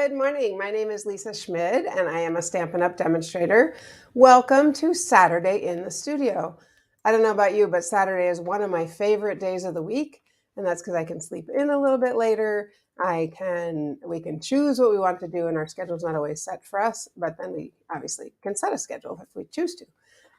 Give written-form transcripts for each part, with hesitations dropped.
Good morning. My name is Lisa Schmid, and I am a Stampin' Up! Demonstrator. Welcome to Saturday in the studio. I don't know about you, but Saturday is one of my favorite days of the week, and that's because I can sleep in a little bit later. We can choose what we want to do, and our schedule's not always set for us, but then we obviously can set a schedule if we choose to.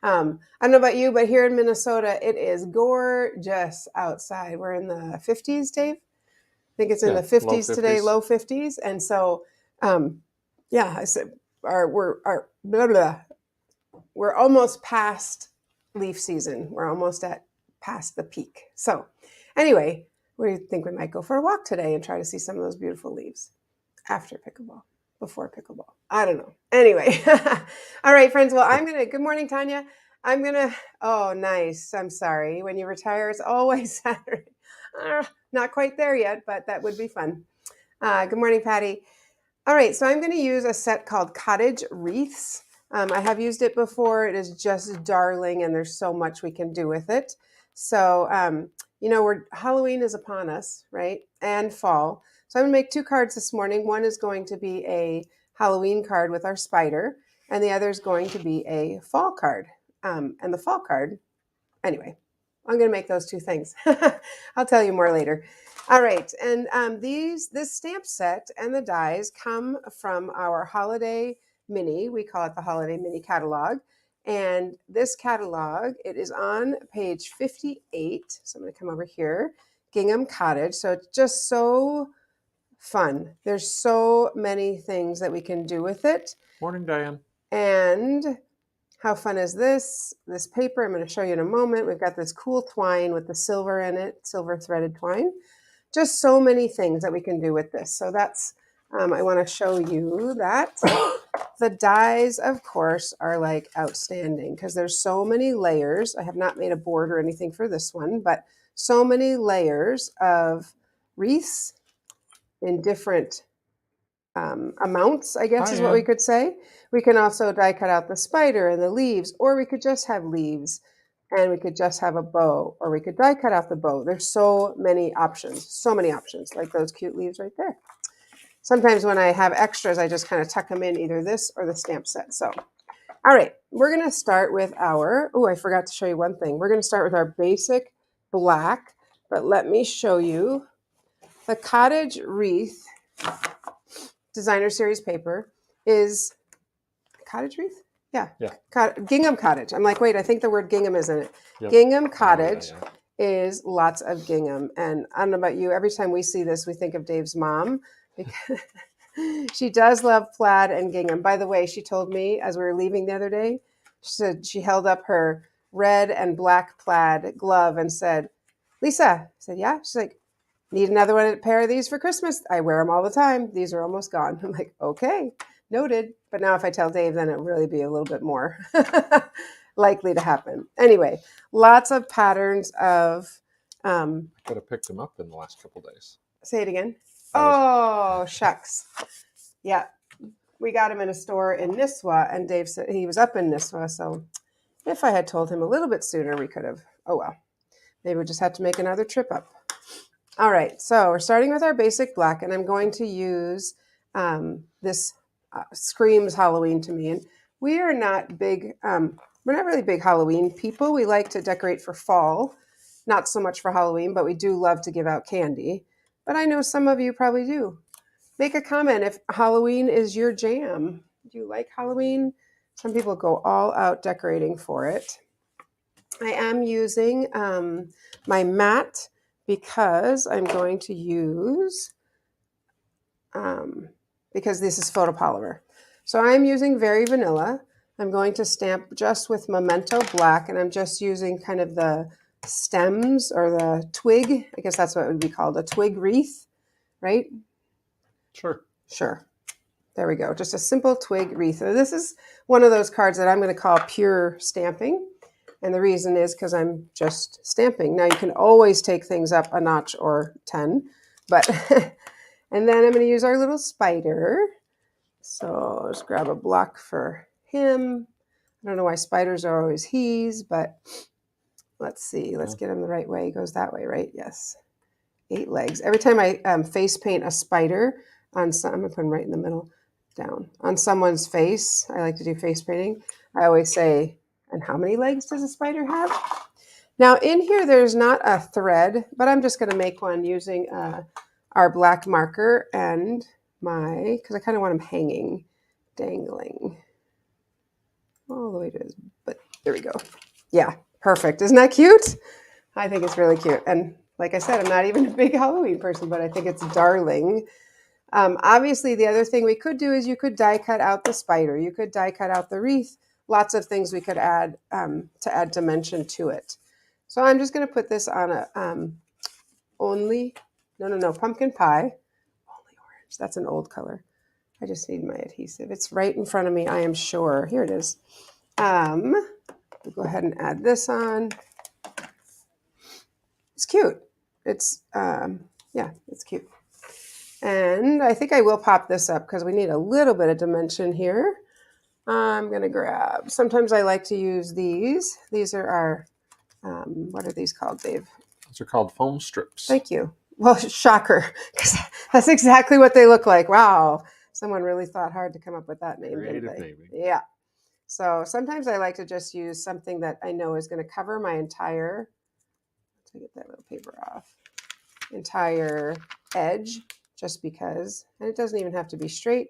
I don't know about you, but here in Minnesota, it is gorgeous outside. We're in the 50s, Dave. I think it's in the 50s today, low 50s. And so, I said, we're almost past leaf season. We're almost past the peak. So anyway, we think we might go for a walk today and try to see some of those beautiful leaves after pickleball, before pickleball. I don't know. Anyway, all right, friends. Well, good morning, Tanya. Oh, nice. I'm sorry. When you retire, it's always Saturday. Not quite there yet, but that would be fun. Good morning, Patty. All right, so I'm going to use a set called Cottage Wreaths. I have used it before. It is just darling, and there's so much we can do with it. So, Halloween is upon us, right? And fall. So I'm going to make two cards this morning. One is going to be a Halloween card with our spider, and the other is going to be a fall card. And the fall card, anyway, I'm going to make those two things. I'll tell you more later. All right, and this stamp set and the dies come from our Holiday Mini. We call it the Holiday Mini catalog. And this catalog, it is on page 58. So I'm going to come over here, Gingham Cottage. So it's just so fun. There's so many things that we can do with it. Morning, Diane. And how fun is this? This paper, I'm going to show you in a moment. We've got this cool twine with the silver in it, silver threaded twine. Just so many things that we can do with this. So that's, I want to show you that. The dies, of course, are like outstanding because there's so many layers. I have not made a board or anything for this one, but so many layers of wreaths in different amounts, I guess is what we could say. We can also die cut out the spider and the leaves, or we could just have leaves and we could just have a bow, or we could die cut out the bow. There's so many options, like those cute leaves right there. Sometimes when I have extras, I just kind of tuck them in either this or the stamp set. So, all right, we're going to start with I forgot to show you one thing. We're going to start with our basic black, but let me show you the Cottage Wreath Designer Series paper is Cottage Wreath? Yeah. Gingham Cottage. I'm like, wait, I think the word gingham is in it. Yep. Gingham Cottage is lots of gingham. And I don't know about you, every time we see this, we think of Dave's mom because she does love plaid and gingham. By the way, she told me as we were leaving the other day, she said she held up her red and black plaid glove and said, Lisa, I said, yeah. She's like, need another pair of these for Christmas. I wear them all the time. These are almost gone. I'm like, okay, noted. But now if I tell Dave, then it'll really be a little bit more likely to happen. Anyway, lots of patterns of... I could have picked them up in the last couple of days. Say it again. Oh, shucks. Yeah, we got him in a store in Nisswa, and Dave said he was up in Nisswa. So if I had told him a little bit sooner, we could have. Oh, well. Maybe we just had to make another trip up. All right, so we're starting with our basic black, and I'm going to use this screams Halloween to me. And we are not big, we're not really big Halloween people. We like to decorate for fall, not so much for Halloween, but we do love to give out candy. But I know some of you probably do. Make a comment if Halloween is your jam. Do you like Halloween? Some people go all out decorating for it. I am using my mat because I'm going to use, because this is photopolymer. So I'm using Very Vanilla. I'm going to stamp just with Memento Black, and I'm just using kind of the stems or the twig. I guess that's what it would be called, a twig wreath, right? Sure. There we go. Just a simple twig wreath. This is one of those cards that I'm going to call pure stamping. And the reason is because I'm just stamping. Now you can always take things up a notch or 10, but, and then I'm going to use our little spider. So let's grab a block for him. I don't know why spiders are always he's, but let's see. Let's get him the right way. He goes that way, right? Yes. 8 legs. Every time I face paint a spider, on some, I'm going to put them right in the middle, down. On someone's face, I like to do face painting. I always say, and how many legs does a spider have? Now in here, there's not a thread, but I'm just going to make one using our black marker and because I kind of want them hanging, dangling all the way to his butt. There we go. Yeah, perfect. Isn't that cute? I think it's really cute. And like I said, I'm not even a big Halloween person, but I think it's darling. Obviously, the other thing we could do is you could die cut out the spider. You could die cut out the wreath. Lots of things we could add to add dimension to it. So I'm just going to put this on a pumpkin pie. Only orange. That's an old color. I just need my adhesive. It's right in front of me, I am sure. Here it is. We'll go ahead and add this on. It's cute. It's, it's cute. And I think I will pop this up because we need a little bit of dimension here. I'm going to grab, sometimes I like to use these. These are our, what are these called, Dave? Those are called foam strips. Thank you. Well, shocker, because that's exactly what they look like. Wow. Someone really thought hard to come up with that name, Creative didn't they? naming. Yeah. So sometimes I like to just use something that I know is going to cover my entire, let's get that little paper off, entire edge, just because. And it doesn't even have to be straight.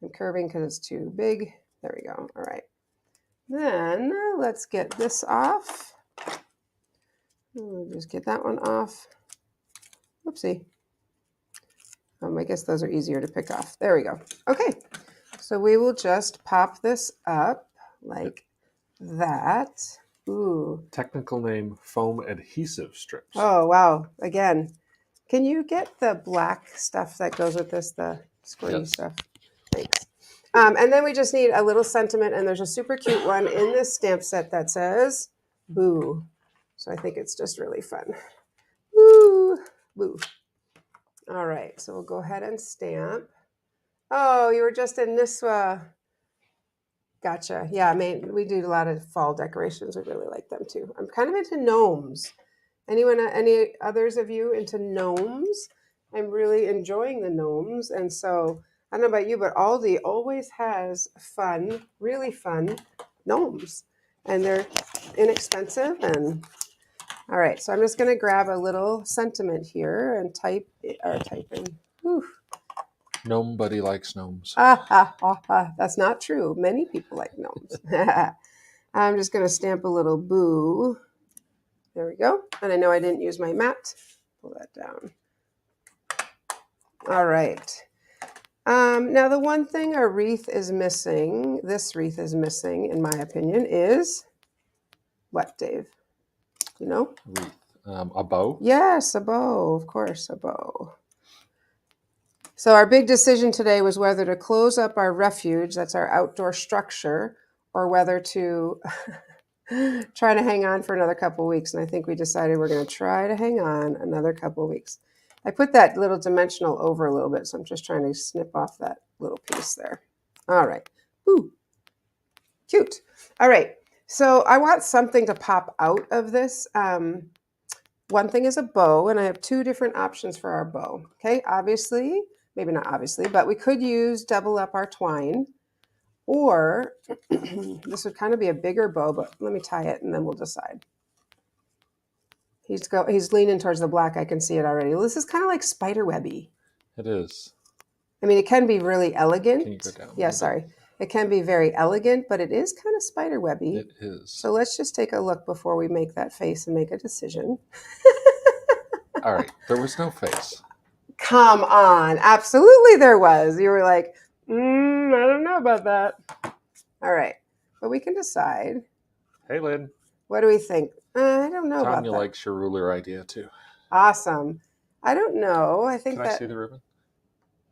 I'm curving because it's too big. There we go. All right. Then let's get this off. We'll just get that one off. Whoopsie. I guess those are easier to pick off. There we go. Okay. So we will just pop this up like that. Ooh. Technical name, foam adhesive strips. Oh, wow. Again, can you get the black stuff that goes with this, the squirty stuff? Thanks. And then we just need a little sentiment, and there's a super cute one in this stamp set that says, boo. So I think it's just really fun. Boo, boo. All right, so we'll go ahead and stamp. Oh, you were just in Nisswa. Gotcha. Yeah, we do a lot of fall decorations. We really like them too. I'm kind of into gnomes. Any others of you into gnomes? I'm really enjoying the gnomes. And so, I don't know about you, but Aldi always has fun, really fun gnomes. And they're inexpensive. And all right, so I'm just going to grab a little sentiment here and type in. Whew. Nobody likes gnomes. That's not true. Many people like gnomes. I'm just going to stamp a little boo. There we go. And I know I didn't use my mat. Pull that down. All right. Now the one thing this wreath is missing, in my opinion, is what, Dave? You know? Wreath. A bow? Yes, a bow. Of course, a bow. So our big decision today was whether to close up our refuge, that's our outdoor structure, or whether to try to hang on for another couple of weeks. And I think we decided we're going to try to hang on another couple of weeks. I put that little dimensional over a little bit, so I'm just trying to snip off that little piece there. All right. Ooh, cute. All right. So I want something to pop out of this. One thing is a bow, and I have two different options for our bow. Okay, obviously, maybe not obviously, but we could double up our twine, or this would kind of be a bigger bow, but let me tie it and then we'll decide. He's leaning towards the black. I can see it already. Well, this is kind of like spider webby. It is. I mean, it can be really elegant. Can you go down? Yeah, sorry. It can be very elegant, but it is kind of spider webby. It is. So let's just take a look before we make that face and make a decision. All right. There was no face. Come on. Absolutely there was. You were like, I don't know about that. All right. But we can decide. Hey, Lynn. What do we think? I don't know about that. Tanya likes your ruler idea, too. Awesome. I don't know. I think Can I see the ribbon?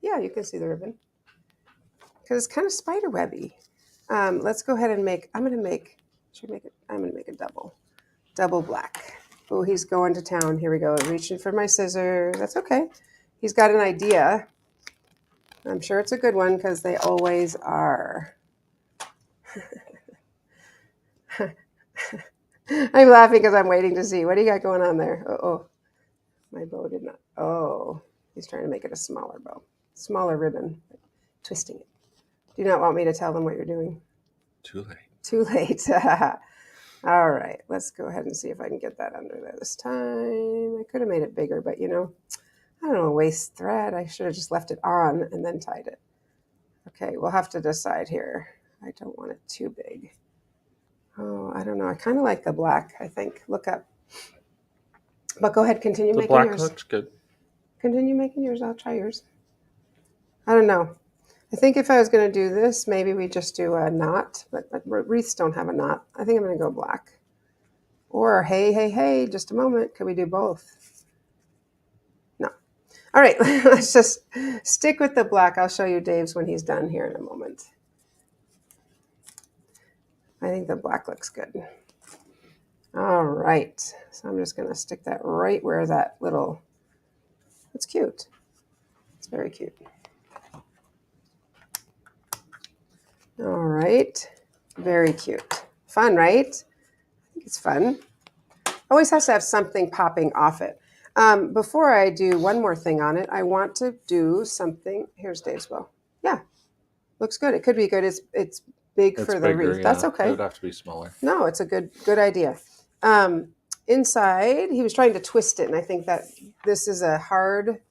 Yeah, you can see the ribbon. Because it's kind of spider webby. Let's go ahead and I'm going to make a double black. Oh, he's going to town. Here we go. Reaching for my scissors. That's okay. He's got an idea. I'm sure it's a good one because they always are. I'm laughing because I'm waiting to see. What do you got going on there? Oh, my bow did not. Oh, he's trying to make it a smaller bow. smaller ribbon, twisting it. Do you not want me to tell them what you're doing? Too late. Too late. All right, let's go ahead and see if I can get that under there this time. I could have made it bigger, but I don't know, waste thread. I should have just left it on and then tied it. Okay, we'll have to decide here. I don't want it too big. Oh, I don't know. I kind of like the black, I think. Look up. But go ahead, continue The making black yours. looks good. Continue making yours. I'll try yours. I don't know. I think if I was going to do this, maybe we just do a knot, but wreaths don't have a knot. I think I'm going to go black. Or hey, just a moment. Could we do both? No. All right, let's just stick with the black. I'll show you Dave's when he's done here in a moment. I think the black looks good. All right, so I'm just going to stick that right where that little, it's cute. It's very cute. All right, very cute. Fun, right? I think it's fun. Always has to have something popping off it. Before I do one more thing on it, I want to do something. Here's Dave's bow. Yeah, looks good. It could be good. It's big It's for the bigger, wreath. That's yeah. okay. It would have to be smaller. No, it's a good idea. Inside, he was trying to twist it, and I think that this is a hard.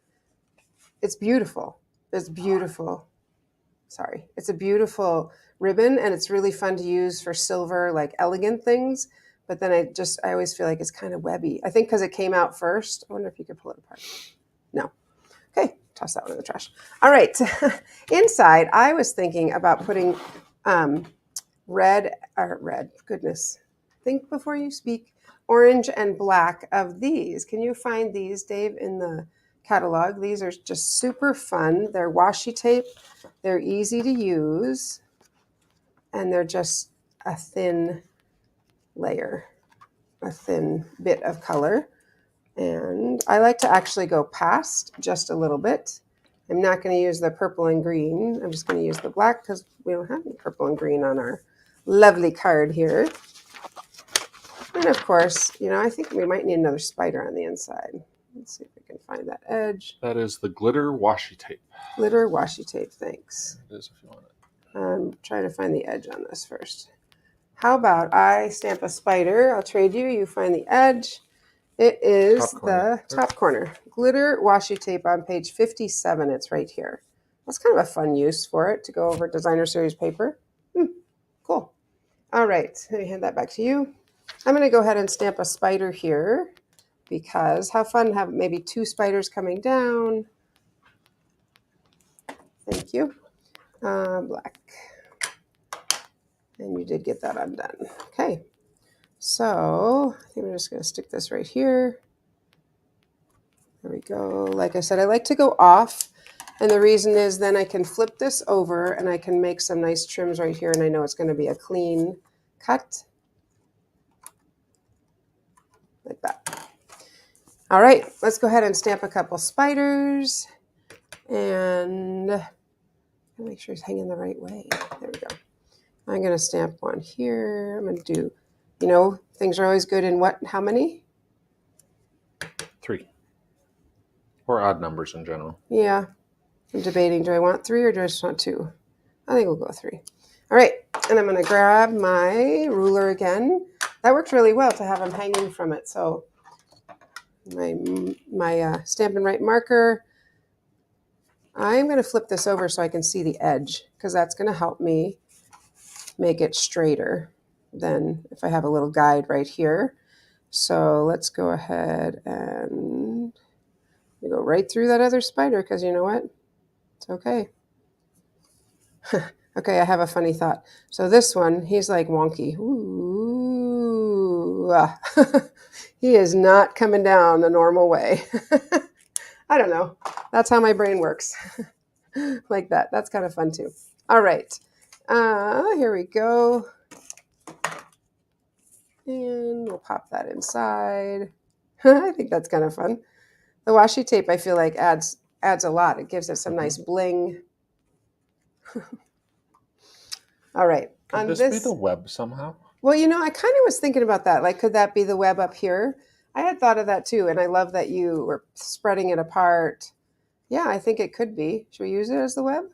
It's beautiful. It's beautiful. Sorry, it's a beautiful ribbon, and it's really fun to use for silver, like elegant things. But then I always feel like it's kind of webby. I think because it came out first. I wonder if you could pull it apart. No. Okay, toss that one in the trash. All right. Inside, I was thinking about putting red, goodness. Think before you speak. Orange and black of these. Can you find these, Dave, in the catalog? These are just super fun. They're washi tape. They're easy to use. And they're just a thin layer, a thin bit of color. And I like to actually go past just a little bit. I'm not going to use the purple and green. I'm just going to use the black because we don't have any purple and green on our lovely card here. And of course, I think we might need another spider on the inside. Let's see if we can find that edge. That is the glitter washi tape. Glitter washi tape, thanks. It is if you want it. I'm trying to find the edge on this first. How about I stamp a spider? I'll trade you. You find the edge. It is the top corner. Glitter washi tape on page 57. It's right here. That's kind of a fun use for it to go over designer series paper. Cool. All right. Let me hand that back to you. I'm going to go ahead and stamp a spider here because how fun to have maybe 2 spiders coming down. Thank you. Black. And you did get that undone. Okay. So I think we're just going to stick this right here. There we go. Like I said, I like to go off. And the reason is then I can flip this over and I can make some nice trims right here. And I know it's going to be a clean cut. Like that. All right, let's go ahead and stamp a couple spiders. And make sure he's hanging the right way. There we go. I'm going to stamp one here. I'm going to do, things are always good in what? How many? 3. Or odd numbers in general. Yeah. I'm debating, do I want 3 or do I just want 2? I think we'll go 3. All right, and I'm going to grab my ruler again. That worked really well to have them hanging from it. So my Stampin' Right marker, I'm going to flip this over so I can see the edge because that's going to help me make it straighter than if I have a little guide right here. So let's go ahead and go right through that other spider because you know what? It's okay. Okay, I have a funny thought. So this one, he's like wonky. Ooh. He is not coming down the normal way. I don't know. That's how my brain works. Like that. That's kind of fun too. All right. Here we go. And we'll pop that inside. I think that's kind of fun. The washi tape, I feel like, adds a lot. It gives it some nice bling. All right. Could this be the web somehow? Well, I kind of was thinking about that. Like, could that be the web up here? I had thought of that too, and I love that you were spreading it apart. Yeah, I think it could be. Should we use it as the web?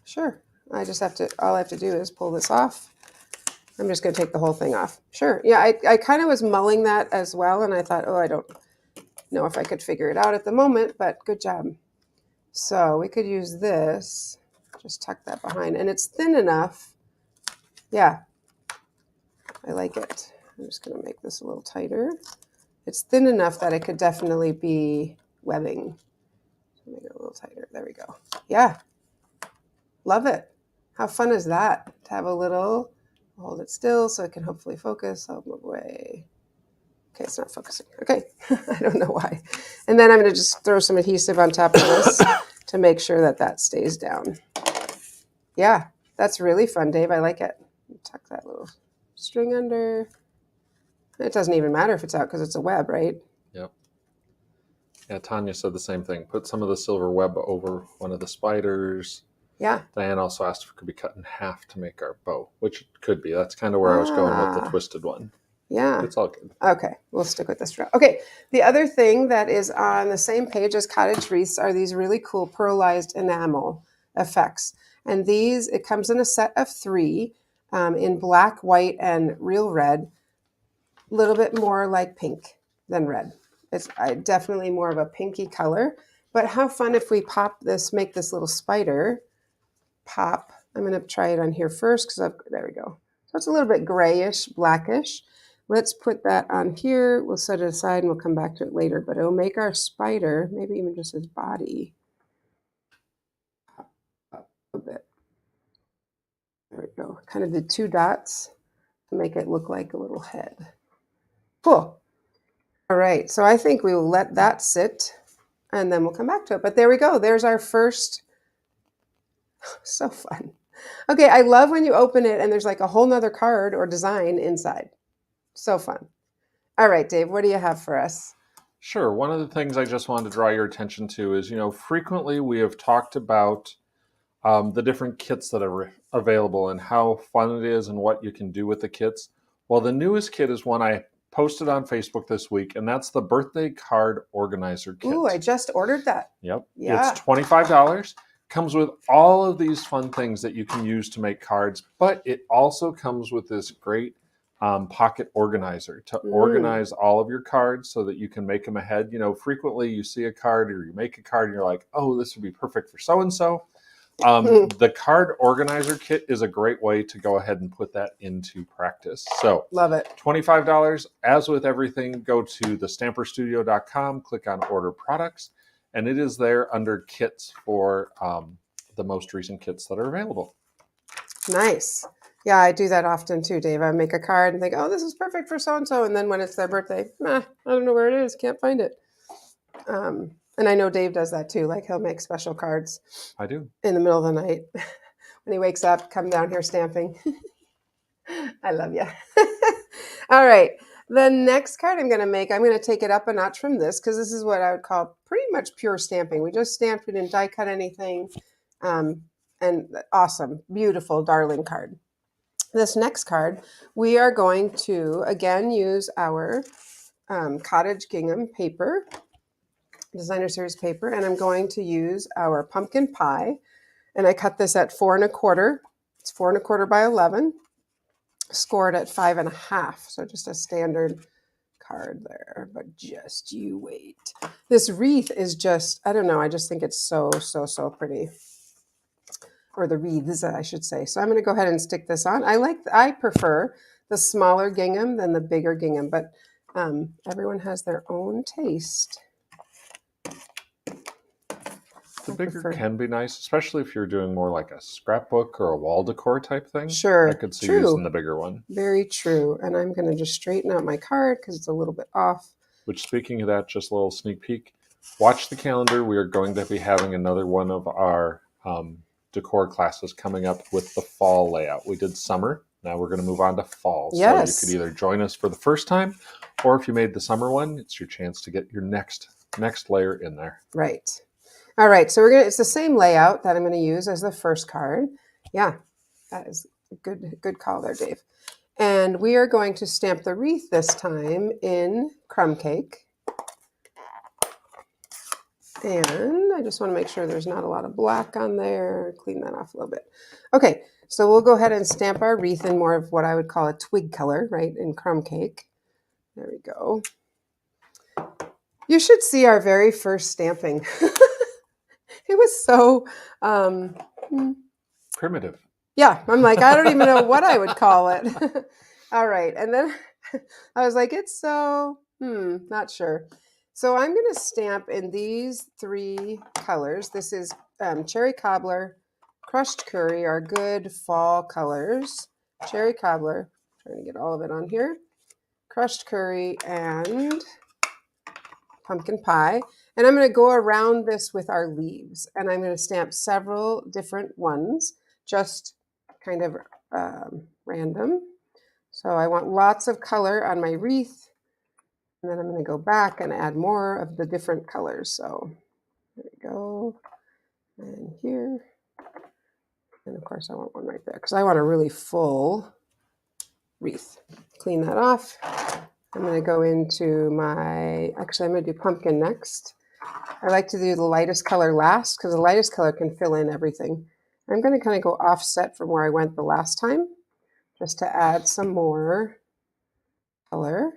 Sure. All I have to do is pull this off. I'm just going to take the whole thing off. Sure. Yeah, I kind of was mulling that as well, and I thought, oh, I don't know if I could figure it out at the moment, but good job. So we could use this, just tuck that behind, and it's thin enough. Yeah, I like it. I'm just going to make this a little tighter. It's thin enough that it could definitely be webbing. Make it a little tighter. There we go. Yeah, love it. How fun is that to have a little, hold it still so it can hopefully focus. I'll move away. Okay, it's not focusing. Okay, I don't know why. And then I'm going to just throw some adhesive on top of this to make sure that that stays down. Yeah, that's really fun, Dave. I like it. Tuck that little string under. It doesn't even matter if it's out because it's a web, right? Yep. Yeah, Tanya said the same thing. Put some of the silver web over one of the spiders. Yeah. Diane also asked if it could be cut in half to make our bow, which it could be. That's kind of where I was going with the twisted one. Yeah. It's all good. Okay, we'll stick with this route. Okay, the other thing that is on the same page as Cottage Wreaths are these really cool pearlized enamel effects. And these, it comes in a set of 3 in black, white, and real red. A little bit more like pink than red. It's definitely more of a pinky color. But how fun if we pop this, make this little spider pop. I'm going to try it on here first because there we go. So it's a little bit grayish, blackish. Let's put that on here. We'll set it aside and we'll come back to it later. But it'll make our spider, maybe even just his body, up a bit. There we go. Kind of the 2 dots to make it look like a little head. Cool. All right. So I think we will let that sit and then we'll come back to it. But there we go. There's our first. So fun. Okay, I love when you open it and there's like a whole nother card or design inside. So fun. All right, Dave, what do you have for us? Sure. One of the things I just wanted to draw your attention to is, frequently we have talked about the different kits that are available and how fun it is and what you can do with the kits. Well, the newest kit is one I posted on Facebook this week, and that's the birthday card organizer kit. Ooh, I just ordered that. Yep. Yeah. It's $25. Comes with all of these fun things that you can use to make cards, but it also comes with this great pocket organizer to organize all of your cards so that you can make them ahead. Frequently you see a card or you make a card and you're like, oh, this would be perfect for so-and-so. The card organizer kit is a great way to go ahead and put that into practice. So love it. $25. As with everything, go to thestamperstudio.com, click on order products, and it is there under kits for the most recent kits that are available. Nice. Yeah, I do that often too, Dave. I make a card and think, oh, this is perfect for so-and-so. And then when it's their birthday, I don't know where it is. Can't find it. And I know Dave does that too. Like he'll make special cards. I do. In the middle of the night. When he wakes up, come down here stamping. I love you. All right. The next card I'm going to take it up a notch from this because this is what I would call pretty much pure stamping. We just stamped, we didn't die cut anything. And awesome, beautiful, darling card. This next card, we are going to, again, use our Cottage Gingham paper, designer series paper, and I'm going to use our pumpkin pie. And I cut this at 4 1/4. It's 4 1/4 by 11. Scored at 5 1/2. So just a standard card there, but just you wait. This wreath is just, I don't know, I just think it's so pretty. Or the wreaths, I should say. So I'm going to go ahead and stick this on. I prefer the smaller gingham than the bigger gingham, but everyone has their own taste. The bigger can be nice, especially if you're doing more like a scrapbook or a wall decor type thing. Sure. I could see using the bigger one. Very true. And I'm going to just straighten out my card because it's a little bit off. Which, speaking of that, just a little sneak peek. Watch the calendar. We are going to be having another one of our decor classes coming up with the fall layout. We did summer. Now we're going to move on to fall. Yes. So you could either join us for the first time, or if you made the summer one, it's your chance to get your next layer in there. Right. All right, so it's the same layout that I'm going to use as the first card. Yeah, that is a good call there, Dave. And we are going to stamp the wreath this time in crumb cake. And I just want to make sure there's not a lot of black on there. Clean that off a little bit. Okay, so we'll go ahead and stamp our wreath in more of what I would call a twig color, right, in crumb cake. There we go. You should see our very first stamping. It was so primitive. Yeah, I'm like, I don't even know what I would call it. All right, and then I was like, it's so, not sure. So I'm going to stamp in these 3 colors. This is cherry cobbler, crushed curry, our good fall colors. Cherry cobbler, trying to get all of it on here. Crushed curry and pumpkin pie. And I'm going to go around this with our leaves. And I'm going to stamp several different ones, just kind of random. So I want lots of color on my wreath. And then I'm going to go back and add more of the different colors. So there we go. And here. And of course I want one right there because I want a really full wreath. Clean that off. I'm going to go into actually I'm going to do pumpkin next. I like to do the lightest color last because the lightest color can fill in everything. I'm going to kind of go offset from where I went the last time just to add some more color.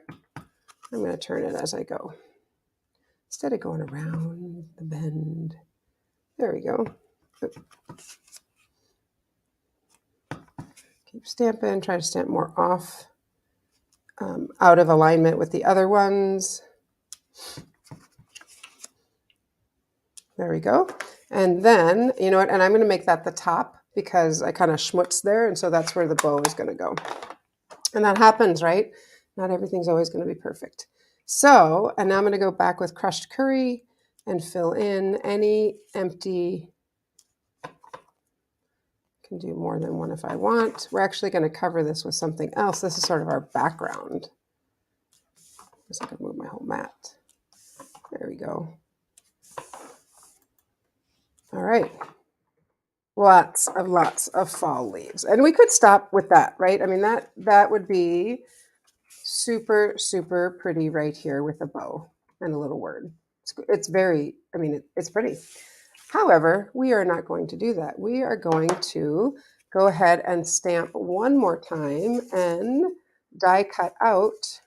I'm going to turn it as I go. Instead of going around the bend. There we go. Keep stamping, try to stamp more off, out of alignment with the other ones. There we go. And then, you know what, and I'm going to make that the top because I kind of schmutz there, and so that's where the bow is going to go. And that happens, right? Not everything's always going to be perfect. So, and now I'm going to go back with crushed curry and fill in any empty. Can do more than one if I want. We're actually going to cover this with something else. This is sort of our background. I guess I could move my whole mat. There we go. All right. Lots of fall leaves. And we could stop with that, right? I mean, that would be super, super pretty right here with a bow and a little word. It's very, I mean, it's pretty. However, we are not going to do that. We are going to go ahead and stamp one more time and die cut out.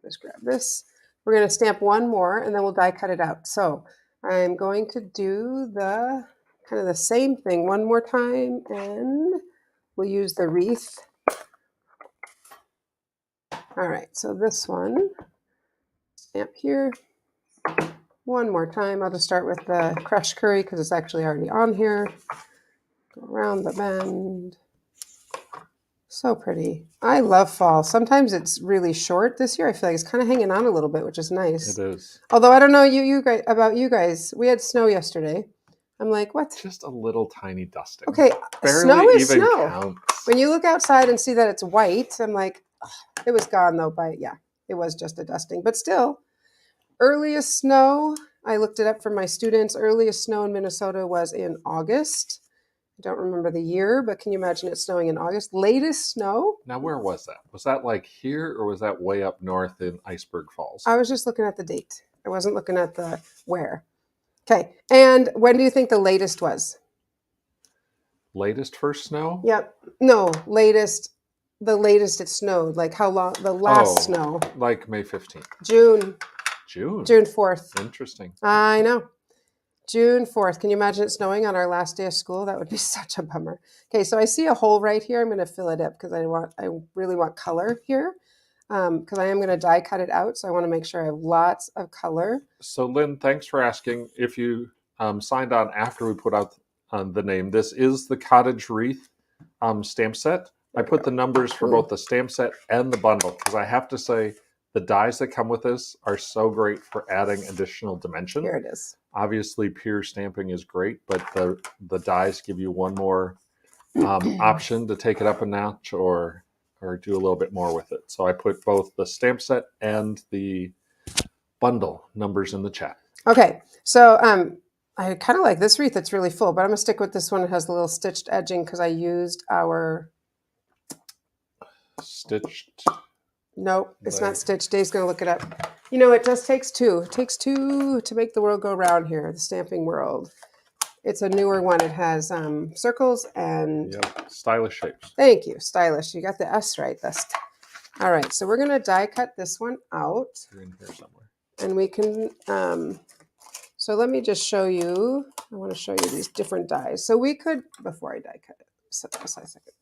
Just grab this. We're going to stamp one more and then we'll die cut it out. So I'm going to do the kind of the same thing one more time and we'll use the wreath. All right, so this one, stamp here. One more time. I'll just start with the crushed curry because it's actually already on here. Go around the bend. So pretty. I love fall. Sometimes it's really short. This year I feel like it's kind of hanging on a little bit, which is nice. It is. Although I don't know you guys about you guys. We had snow yesterday. I'm like, what? Just a little tiny dusting. Okay, barely snow is even snow. counts. When you look outside and see that it's white, I'm like, oh, it was gone though. It was just a dusting, but still. Earliest snow, I looked it up for my students. Earliest snow in Minnesota was in August. I don't remember the year, but can you imagine it snowing in August? Latest snow? Now, where was that? Was that like here or was that way up north in Iceberg Falls? I was just looking at the date. I wasn't looking at the where. Okay. And when do you think the latest was? Latest first snow? Yep. No, latest. The latest it snowed. Like how long? The last snow. Like May 15th. June. June 4th. Interesting. I know. June 4th. Can you imagine it snowing on our last day of school? That would be such a bummer. Okay, so I see a hole right here. I'm going to fill it up because I really want color here because I am going to die cut it out. So I want to make sure I have lots of color. So Lynn, thanks for asking. If you signed on after we put out the name, this is the Cottage Wreath stamp set. I put the numbers for both the stamp set and the bundle because I have to say the dies that come with this are so great for adding additional dimension. Here it is. Obviously, pure stamping is great, but the dies give you one more option to take it up a notch or do a little bit more with it. So I put both the stamp set and the bundle numbers in the chat. Okay, so I kind of like this wreath. It's really full, but I'm going to stick with this one. It has the little stitched edging because I used our... Stitched Nope, it's not Like, stitched. Dave's going to look it up. You know, it just takes two. It takes two to make the world go round here, the stamping world. It's a newer one. It has circles and... yep, stylish shapes. Thank you, stylish. You got the S right. All right, so we're going to die cut this one out. They're in here somewhere. And we can... so let me just show you. I want to show you these different dies. So we could, before I die cut it, set this aside a second.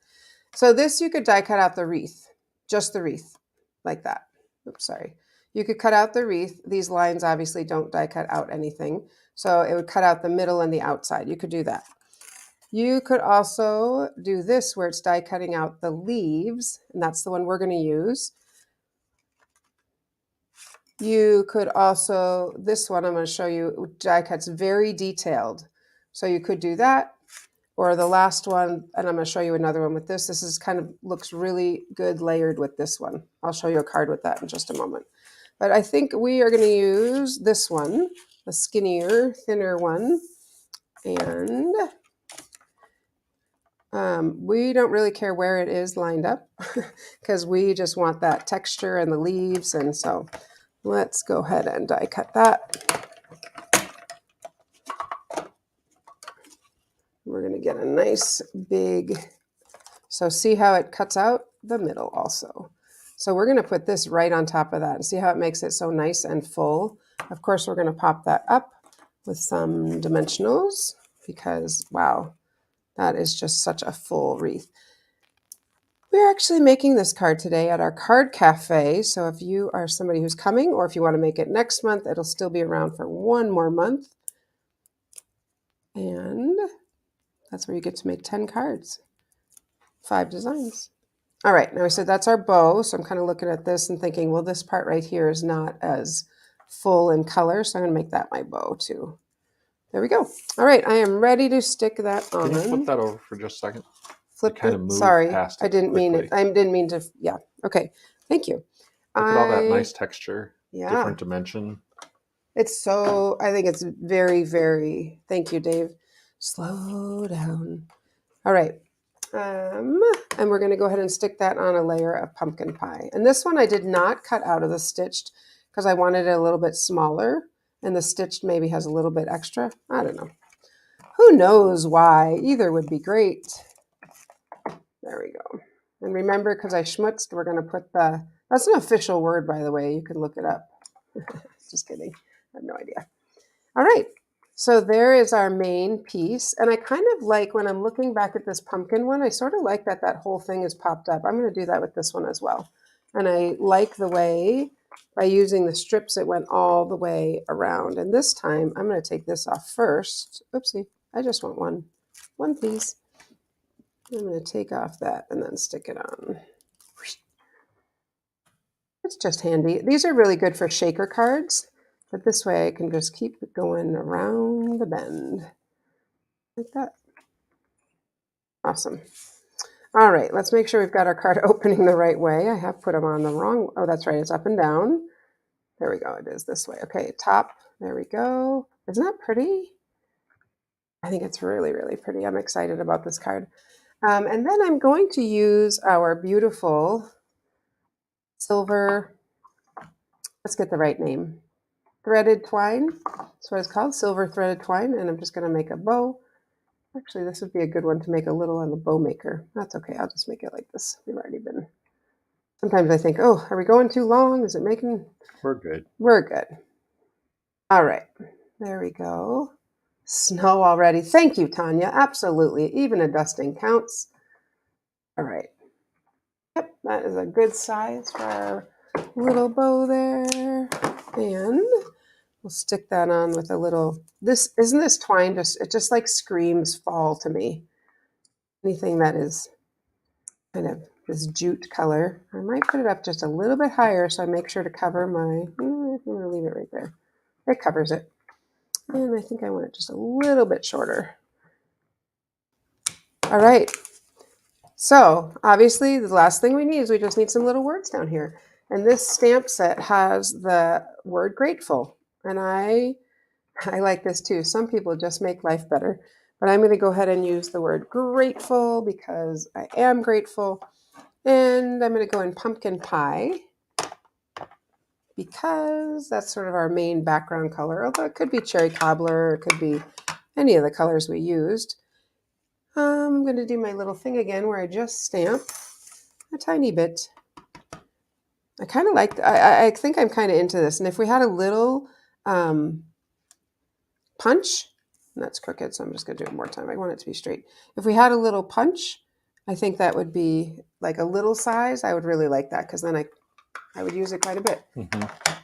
So this, you could die cut out the wreath, just the wreath, like that. Oops, sorry. You could cut out the wreath. These lines obviously don't die cut out anything. So it would cut out the middle and the outside. You could do that. You could also do this where it's die cutting out the leaves, and that's the one we're going to use. You could also, this one I'm going to show you, die cuts very detailed. So you could do that. Or the last one, and I'm going to show you another one with this. This is kind of looks really good layered with this one. I'll show you a card with that in just a moment. But I think we are going to use this one, the skinnier, thinner one. And we don't really care where it is lined up because we just want that texture and the leaves. And so let's go ahead and die cut that. We're going to get a nice big, so see how it cuts out the middle also. So we're going to put this right on top of that and see how it makes it so nice and full. Of course, we're going to pop that up with some dimensionals because, wow, that is just such a full wreath. We're actually making this card today at our card cafe. So if you are somebody who's coming or if you want to make it next month, it'll still be around for one more month. And that's where you get to make 10 cards, 5 designs. All right, now I said that's our bow. So I'm kind of looking at this and thinking, well, this part right here is not as full in color. So I'm going to make that my bow too. There we go. All right, I am ready to stick that on. Can you flip that over for just a second? Flip kind it. of move Sorry, past it I didn't mean it. quickly. I didn't mean to. Yeah. Okay. Thank you. Look at all that nice texture, different dimension. It's so, I think it's very, very, thank you, Dave. Slow down. All right. And we're going to go ahead and stick that on a layer of pumpkin pie. And this one I did not cut out of the stitched because I wanted it a little bit smaller. And the stitched maybe has a little bit extra. I don't know. Who knows why? Either would be great. There we go. And remember, because I schmutzed, we're going to put the, that's an official word, by the way. You can look it up. Just kidding. I have no idea. All right. So there is our main piece. And I kind of like, when I'm looking back at this pumpkin one, I sort of like that that whole thing is popped up. I'm going to do that with this one as well. And I like the way, by using the strips, it went all the way around. And this time, I'm going to take this off first. Oopsie. I just want one. One, please. I'm going to take off that and then stick it on. It's just handy. These are really good for shaker cards, but this way I can just keep going around the bend like that. Awesome. All right, let's make sure we've got our card opening the right way. I have put them on the wrong, oh, that's right, it's up and down. There we go, it is this way. Okay, top, there we go. Isn't that pretty? I think it's really, really pretty. I'm excited about this card. And then I'm going to use our beautiful silver, let's get the right name, threaded twine. That's what it's called, silver threaded twine. And I'm just going to make a bow. Actually, this would be a good one to make a little on the bow maker. That's okay. I'll just make it like this. We've already been. Sometimes I think, oh, are we going too long? Is it making? We're good. We're good. All right. There we go. Snow already. Thank you, Tanya. Absolutely. Even a dusting counts. All right. Yep, that is a good size for our little bow there. And we'll stick that on with a little, isn't this twine just, it just like screams fall to me. Anything that is kind of this jute color. I might put it up just a little bit higher so I make sure to cover my, I'm going to leave it right there. It covers it. And I think I want it just a little bit shorter. All right. So obviously the last thing we need is we just need some little words down here. And this stamp set has the word grateful. And I like this too. Some people just make life better. But I'm going to go ahead and use the word grateful because I am grateful. And I'm going to go in pumpkin pie. because that's sort of our main background color, although it could be cherry cobbler, or it could be any of the colors we used. I'm going to do my little thing again where I just stamp a tiny bit. I kind of like, I think I'm kind of into this. And if we had a little punch, that's crooked, so I'm just going to do it more time. I want it to be straight. If we had a little punch, I think that would be like a little size. I would really like that because then I would use it quite a bit.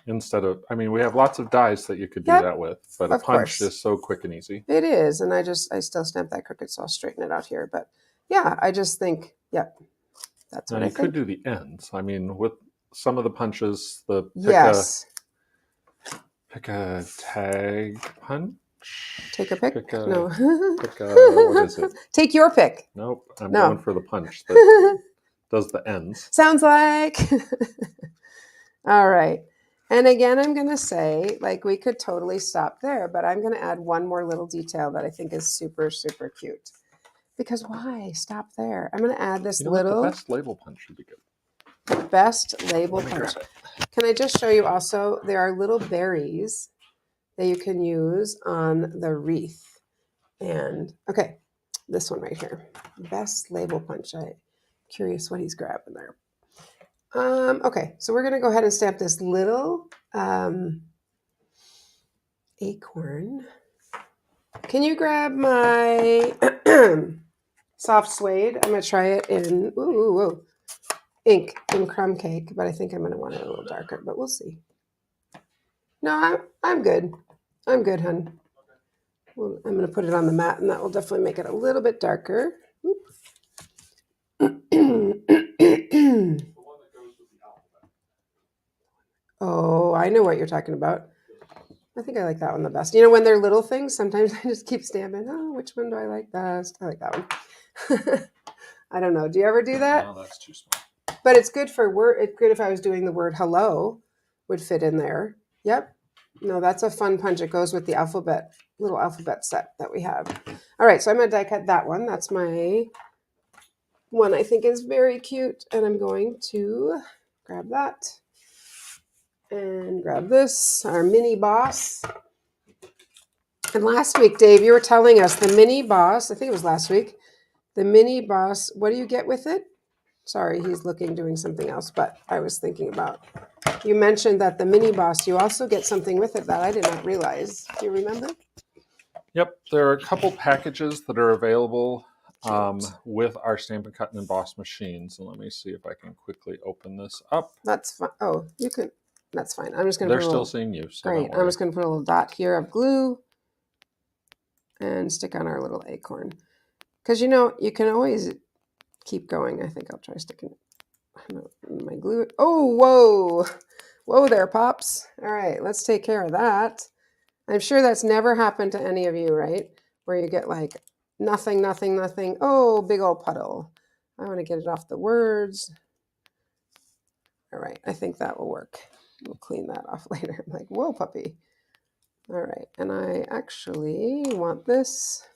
Instead of, I mean, we have lots of dies that you could do that with, but a punch is so quick and easy. It is, and I still stamp that crooked, so I'll straighten it out here. But yeah, I just think, yep, that's what I think. You could do the ends. I mean, with some of the punches, pick a tag punch. Take a pick? No. What is it? Take your pick. Nope, I'm going for the punch that does the ends. Sounds like. All right. And again, I'm going to say, like, we could totally stop there, but I'm going to add one more little detail that I think is super, super cute. Because why stop there? I'm going to add this little... The best label punch would be good. The best label punch. Can I just show you also, there are little berries that you can use on the wreath. And, okay, this one right here. Best label punch. I'm curious what he's grabbing there. Okay, so we're going to go ahead and stamp this little acorn. Can you grab my soft suede? I'm going to try it in ink in crumb cake, but I think I'm going to want it a little darker, but we'll see. No, I'm good. I'm good, hun. Well, I'm going to put it on the mat, and that will definitely make it a little bit darker. Oh, I know what you're talking about. I think I like that one the best. You know, when they're little things, sometimes I just keep stamping. Oh, which one do I like best? I like that one. I don't know. Do you ever do that? No, that's too small. But it's good for word. It's good if I was doing the word hello, would fit in there. Yep. No, that's a fun punch. It goes with the little alphabet set that we have. All right, so I'm going to die cut that one. That's my one I think is very cute. And I'm going to grab that. And grab this, our mini boss. And last week, Dave, you were telling us the mini boss, I think it was last week, the mini boss, what do you get with it? Sorry, he's doing something else, but I was thinking about, you mentioned that the mini boss, you also get something with it that I did not realize. Do you remember? Yep, there are a couple packages that are available with our Stampin' Cut and Emboss machines. And let me see if I can quickly open this up. That's fine. Oh, you can. That's fine. I'm just going to They're still seeing you. So great. I'm just going to put a little dot here of glue and stick on our little acorn. Because, you know, you can always keep going. I think I'll try sticking my glue. Oh, whoa. Whoa there, Pops. All right, let's take care of that. I'm sure that's never happened to any of you, right? Where you get like nothing, nothing, nothing. Oh, big old puddle. I want to get it off the words. All right, I think that will work. We'll clean that off later. I'm like, whoa, puppy. All right, and I actually want this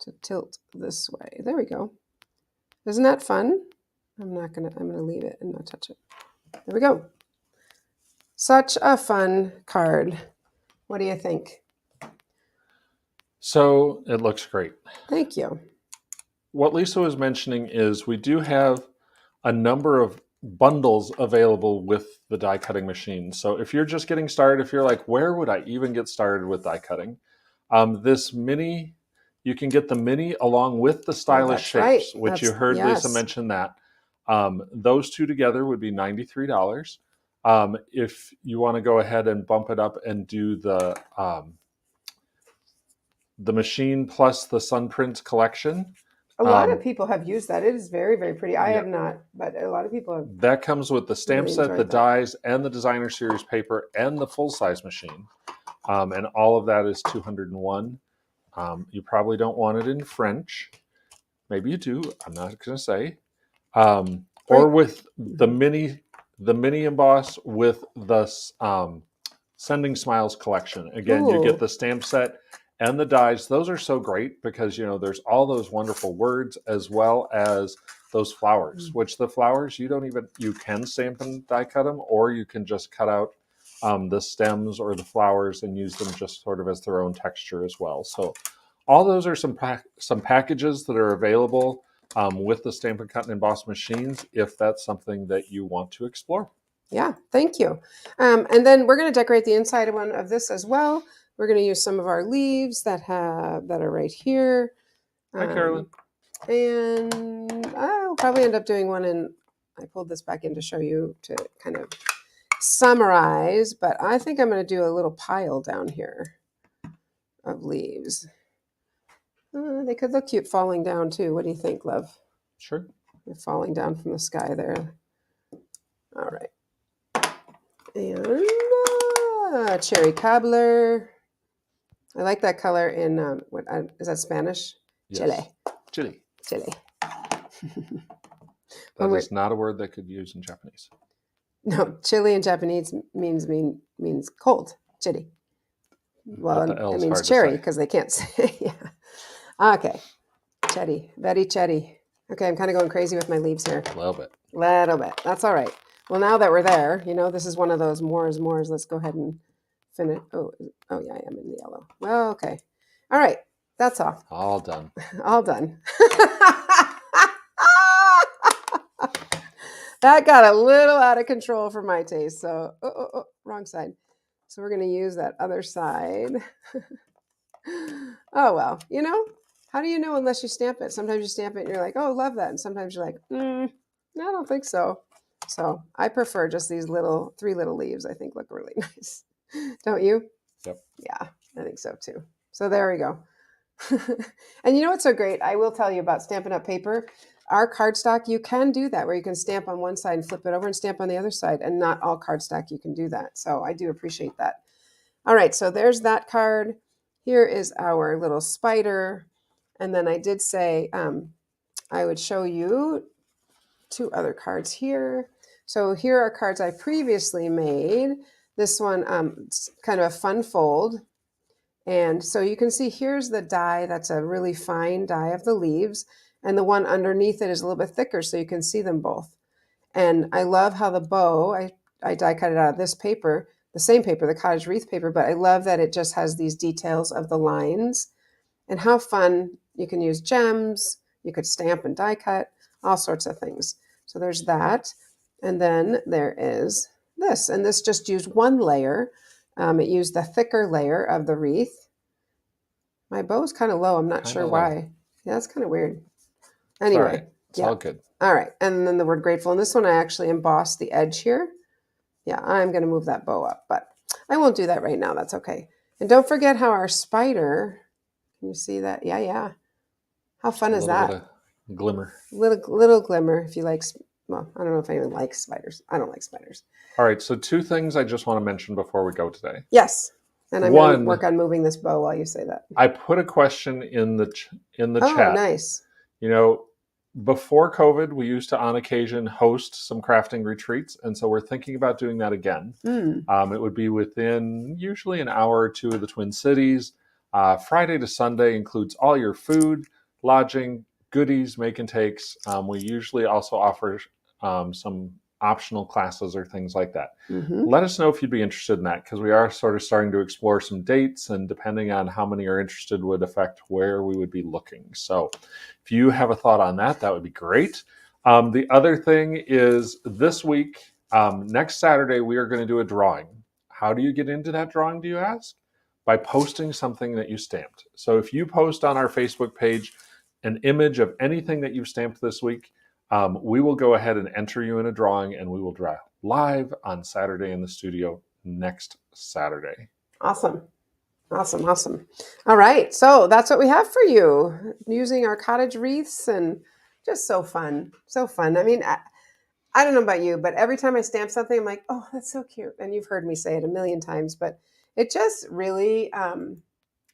to tilt this way. There we go. Isn't that fun? I'm gonna leave it and not touch it. There we go. Such a fun card. What do you think? So it looks great. Thank you. What Lisa was mentioning is we do have a number of bundles available with the die cutting machine. So if you're just getting started, if you're like, where would I even get started with die cutting? This mini, you can get the mini along with the stylish shapes, which you heard Lisa mention that. Those two together would be $93. If you want to go ahead and bump it up and do the machine plus the Sunprint collection. A lot of people have used that. It is very, very pretty. I have not, but a lot of people have. That comes with the stamp set, the dies, and the designer series paper, and the full-size machine. And all of that is $201. You probably don't want it in French. Maybe you do. I'm not going to say. Or with the mini emboss with the Sending Smiles collection. Again, you get the stamp set and the dies. Those are so great because, you know, there's all those wonderful words as well as those flowers, which the flowers you can stamp and die cut them, or you can just cut out the stems or the flowers and use them just sort of as their own texture as well. So all those are some packages that are available with the Stampin' Cut and Emboss machines if that's something that you want to explore. Yeah, thank you. And then we're going to decorate the inside one of this as well. We're going to use some of our leaves that are right here. Hi, Carolyn. And I'll probably end up doing one in, I pulled this back in to show you to kind of summarize, but I think I'm going to do a little pile down here of leaves. They could look cute falling down too. What do you think, love? Sure. They're falling down from the sky there. All right. And cherry cobbler. I like that color in, is that Spanish? Yes. Chile. That is not a word that could use in Japanese. No, chili in Japanese means cold. Chili. Well, it means cherry because they can't say. Yeah. Okay. Cherry. Very cherry. Okay, I'm kind of going crazy with my leaves here. A little bit. That's all right. Well, now that we're there, this is one of those mores. Let's go ahead and finish. Oh yeah, I am in the yellow. Well, okay. All right. That's all. All done. All done. That got a little out of control for my taste. So, wrong side. So we're going to use that other side. Oh, well, how do you know unless you stamp it? Sometimes you stamp it and you're like, oh, love that. And sometimes you're like, I don't think so. So I prefer just these 3 little leaves. I think look really nice. Don't you? Yep. Yeah, I think so too. So there we go. And you know what's so great? I will tell you about Stampin' Up! Paper. Our cardstock, you can do that where you can stamp on one side and flip it over and stamp on the other side. And not all cardstock you can do that. So I do appreciate that. All right, so there's that card. Here is our little spider. And then I did say I would show you 2 other cards here. So here are cards I previously made. This one, it's kind of a fun fold. And so you can see here's the die. That's a really fine die of the leaves. And the one underneath it is a little bit thicker so you can see them both. And I love how the bow, I die cut it out of this paper, the same paper, the Cottage Wreath paper, but I love that it just has these details of the lines and how fun. You can use gems, you could stamp and die cut, all sorts of things. So there's that. And then there is this, and this just used 1 layer. It used the thicker layer of the wreath. My bow's kind of low. I'm not sure why. Yeah, that's kind of weird. Anyway. It's all good. All right. And then the word grateful. And this one I actually embossed the edge here. Yeah, I'm going to move that bow up, but I won't do that right now. That's okay. And don't forget how our spider, can you see that? Yeah. How fun is that? A little bit of glimmer. Little glimmer if you like. Well, I don't know if anyone likes spiders. I don't like spiders. All right, so 2 things I just want to mention before we go today. Yes, and I'm going to work on moving this bow while you say that. I put a question in the chat. Oh, nice. Before COVID, we used to, on occasion, host some crafting retreats, and so we're thinking about doing that again. It would be within usually an hour or 2 of the Twin Cities. Friday to Sunday includes all your food, lodging, goodies, make and takes. We usually also offer some optional classes or things like that. Let us know if you'd be interested in that, because we are sort of starting to explore some dates, and depending on how many are interested would affect where we would be looking. So if you have a thought on that, that would be great. The other thing is this week, next Saturday, we are going to do a drawing. How do you get into that drawing, do you ask? By posting something that you stamped. So if you post on our Facebook page an image of anything that you've stamped this week, we will go ahead and enter you in a drawing, and we will draw live on Saturday in the studio next Saturday. Awesome. All right, so that's what we have for you, using our cottage wreaths, and just so fun. I mean, I don't know about you, but every time I stamp something, I'm like, oh, that's so cute. And you've heard me say it a million times, but it just really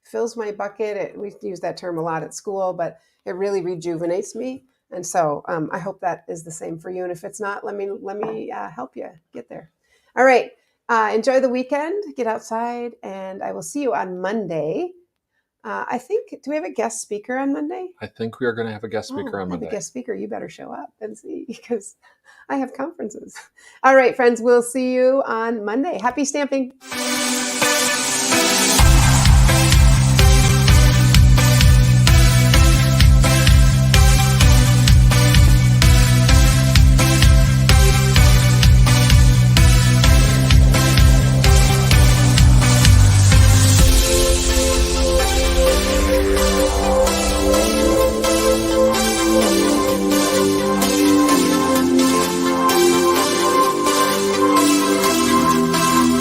fills my bucket. We use that term a lot at school, but it really rejuvenates me. And so I hope that is the same for you. And if it's not, let me help you get there. All right. Enjoy the weekend. Get outside. And I will see you on Monday I think, do we have a guest speaker on Monday? I think we are going to have a guest speaker on I have a Monday. guest speaker. You better show up and see because I have conferences. All right, friends, we'll see you on Monday. Happy stamping.